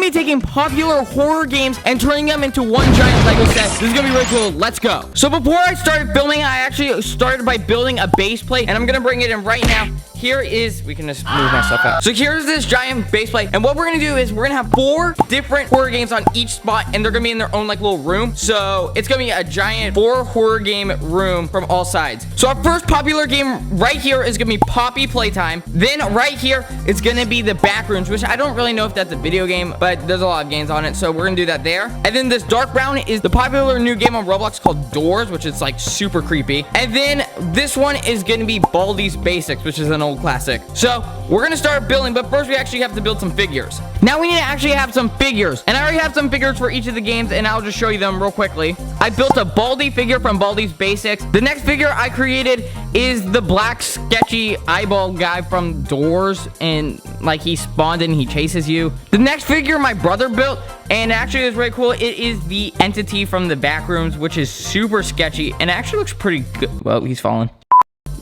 gonna be taking popular horror games and turning them into one giant Lego set. This is gonna be really cool. Let's go. So before I started filming, I actually started by building a base plate, and I'm gonna bring it in right now. Here is, we can just move my stuff out. So here's this giant base plate, and what we're gonna do is we're gonna have 4 different horror games on each spot, and they're gonna be in their own like little room. So it's gonna be a giant 4 horror game room from all sides. So our first popular game right here is gonna be Poppy Playtime. Then right here it's gonna be the Backrooms, which I don't really know if that's a video game, but there's a lot of games on it, so we're gonna do that there. And then this dark brown is the popular new game on Roblox called Doors, which is like super creepy. And then this one is gonna be Baldi's Basics, which is an old classic. So we're gonna start building, but first we actually have to build some figures. Now we need to actually have some figures, and I already have some figures for each of the games, and I'll just show you them real quickly. I built a Baldi figure from Baldi's Basics. The next figure I created is the black sketchy eyeball guy from Doors, and like he spawned and he chases you. The next figure my brother built, and actually is really cool. It is the entity from the Backrooms, which is super sketchy and actually looks pretty good. Well, he's fallen.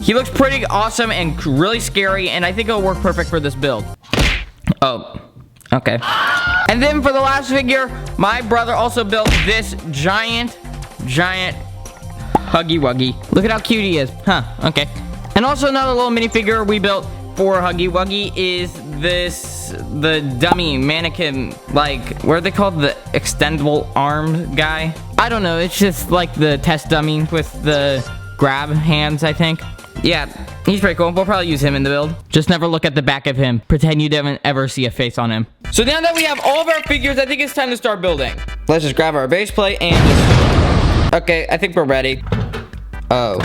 He looks pretty awesome and really scary, and I think it'll work perfect for this build. Oh, okay. And then for the last figure, my brother also built this giant Huggy Wuggy. Look at how cute he is. Huh, okay. And also another little minifigure we built for Huggy Wuggy is the dummy mannequin, like, what are they called? The extendable arm guy? I don't know, it's just like the test dummy with the grab hands, I think. Yeah, he's pretty cool. We'll probably use him in the build. Just never look at the back of him. Pretend you didn't ever see a face on him. So now that we have all of our figures, I think it's time to start building. Let's just grab our base plate and just... Okay, I think we're ready. Oh.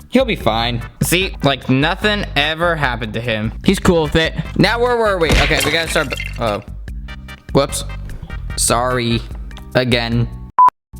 He'll be fine. See, like nothing ever happened to him. He's cool with it. Now where were we? Okay, we gotta start... Oh. Whoops. Sorry. Again.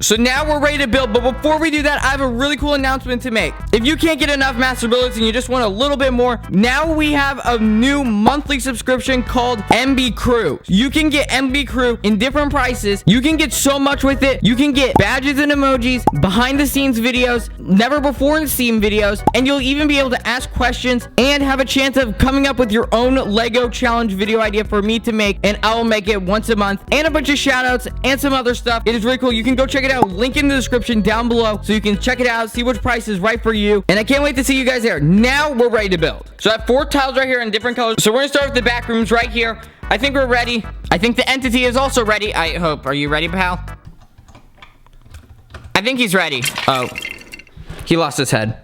So now we're ready to build, but before we do that, I have a really cool announcement to make. If you can't get enough Master Builders and you just want a little bit more, now we have a new monthly subscription called MB Crew. You can get MB Crew in different prices. You can get so much with it. You can get badges and emojis, behind the scenes videos, never before seen videos, and you'll even be able to ask questions and have a chance of coming up with your own Lego challenge video idea for me to make, and I will make it once a month, and a bunch of shout outs and some other stuff. It is really cool. You can go check it out. Link in the description down below so you can check it out, see which price is right for you, and I can't wait to see you guys there. Now we're ready to build. So I have 4 tiles right here in different colors. So we're gonna start with the Backrooms right here. I think we're ready. I think the entity is also ready. I hope. Are you ready, pal? I think he's ready. Oh, he lost his head.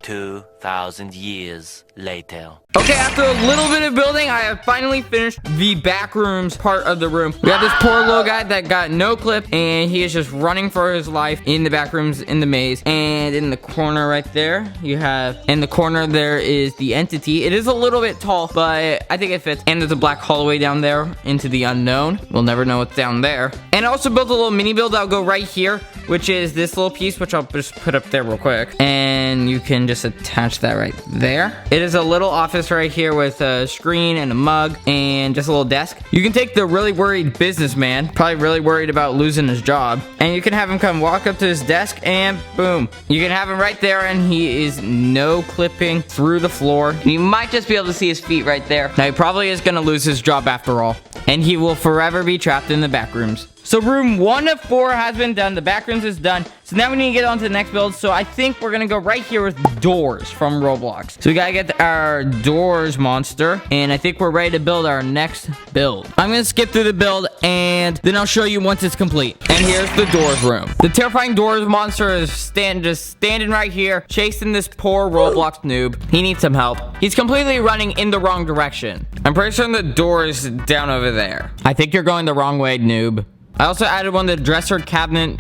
$2,000 years later. Okay, after a little bit of building, I have finally finished the Backrooms part of the room. We have this poor little guy that got no clip, and he is just running for his life in the Backrooms in the maze. And in the corner right there, you have, in the corner there is the entity. It is a little bit tall, but I think it fits. And there's a black hallway down there into the unknown. We'll never know what's down there. And I also built a little mini build that'll go right here, which is this little piece, which I'll just put up there real quick. And you can just attach that right there. It is a little office right here with a screen and a mug and just a little desk. You can take the really worried businessman, probably really worried about losing his job, and you can have him come walk up to his desk and boom. You can have him right there, and he is no clipping through the floor. You might just be able to see his feet right there. Now he probably is gonna lose his job after all, and he will forever be trapped in the Backrooms. So room 1 of 4 has been done. The Backrooms is done. So now we need to get on to the next build. So I think we're going to go right here with Doors from Roblox. So we got to get our Doors monster. And I think we're ready to build our next build. I'm going to skip through the build and then I'll show you once it's complete. And here's the Doors room. The terrifying Doors monster is just standing right here, chasing this poor Roblox noob. He needs some help. He's completely running in the wrong direction. I'm pretty sure the door is down over there. I think you're going the wrong way, noob. I also added one of the dresser cabinet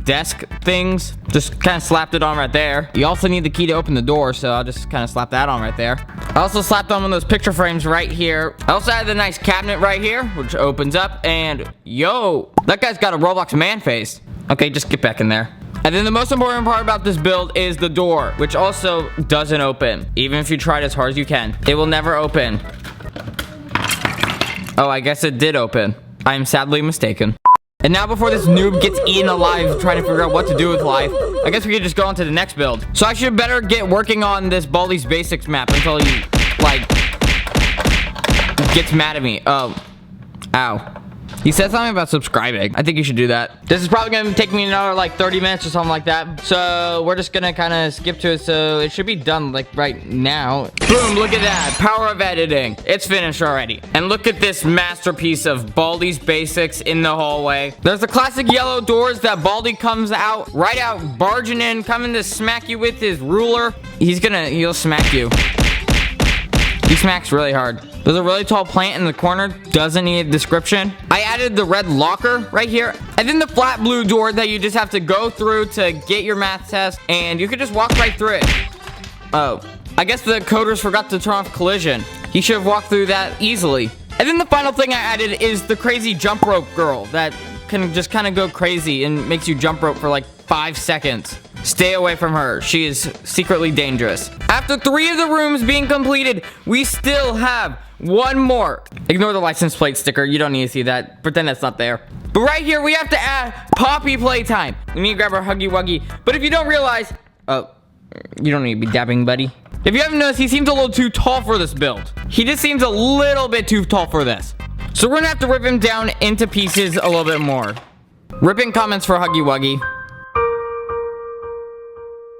desk things. Just kind of slapped it on right there. You also need the key to open the door, so I'll just kind of slap that on right there. I also slapped on one of those picture frames right here. I also added a nice cabinet right here, which opens up, and yo, that guy's got a Roblox man face. Okay, just get back in there. And then the most important part about this build is the door, which also doesn't open. Even if you try it as hard as you can, it will never open. Oh, I guess it did open. I am sadly mistaken. And now before this noob gets eaten alive trying to figure out what to do with life, I guess we could just go on to the next build. So I should better get working on this Baldi's Basics map until he, like, gets mad at me. Oh. Ow. He said something about subscribing. I think you should do that. This is probably gonna take me another like 30 minutes or something like that. So we're just gonna kind of skip to it. So it should be done like right now. Boom, look at that. Power of editing. It's finished already. And look at this masterpiece of Baldi's Basics in the hallway. There's the classic yellow doors that Baldi comes out, right out, barging in, coming to smack you with his ruler. He'll smack you. He smacks really hard. There's a really tall plant in the corner. Doesn't need a description. I added the red locker right here. And then the flat blue door that you just have to go through to get your math test. And you could just walk right through it. Oh, I guess the coders forgot to turn off collision. He should have walked through that easily. And then the final thing I added is the crazy jump rope girl that can just kind of go crazy and makes you jump rope for like 5 seconds. Stay away from her. She is secretly dangerous. After 3 of the rooms being completed, we still have 1 more. Ignore the license plate sticker. You don't need to see that. Pretend that's not there. But right here, we have to add Poppy Playtime. We need to grab our Huggy Wuggy. But if you don't realize... Oh, you don't need to be dabbing, buddy. If you haven't noticed, he seems a little too tall for this build. He just seems a little bit too tall for this. So we're gonna have to rip him down into pieces a little bit more. Ripping comments for Huggy Wuggy.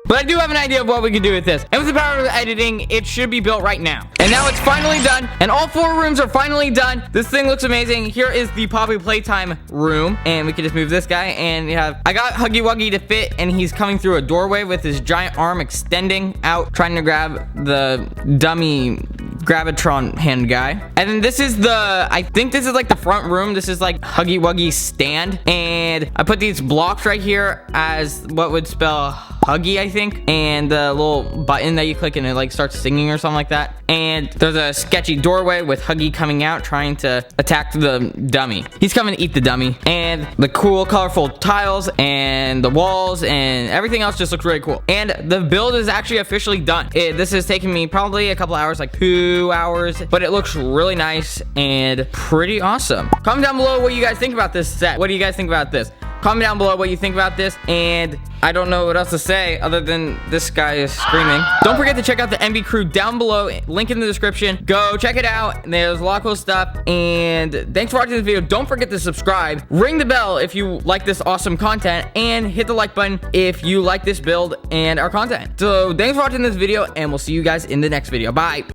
But I do have an idea of what we can do with this. And with the power of editing, it should be built right now. And now it's finally done. And all 4 rooms are finally done. This thing looks amazing. Here is the Poppy Playtime room. And we can just move this guy. And I got Huggy Wuggy to fit. And he's coming through a doorway with his giant arm extending out, trying to grab the dummy Gravitron hand guy. And then this is I think this is like the front room. This is like Huggy Wuggy's stand. And I put these blocks right here as what would spell Huggy, I think, and the little button that you click and it like starts singing or something like that. And there's a sketchy doorway with Huggy coming out trying to attack the dummy. He's coming to eat the dummy. And the cool colorful tiles and the walls and everything else just looks really cool. And the build is actually officially done. This has taken me probably a couple hours, like 2 hours, but it looks really nice and pretty awesome. Comment down below what you guys think about this set. What do you guys think about this? Comment down below what you think about this, and I don't know what else to say other than this guy is screaming. Don't forget to check out the MB crew down below, link in the description. Go check it out. There's a lot of cool stuff, and thanks for watching this video. Don't forget to subscribe, ring the bell if you like this awesome content, and hit the like button if you like this build and our content. So thanks for watching this video, and we'll see you guys in the next video. Bye.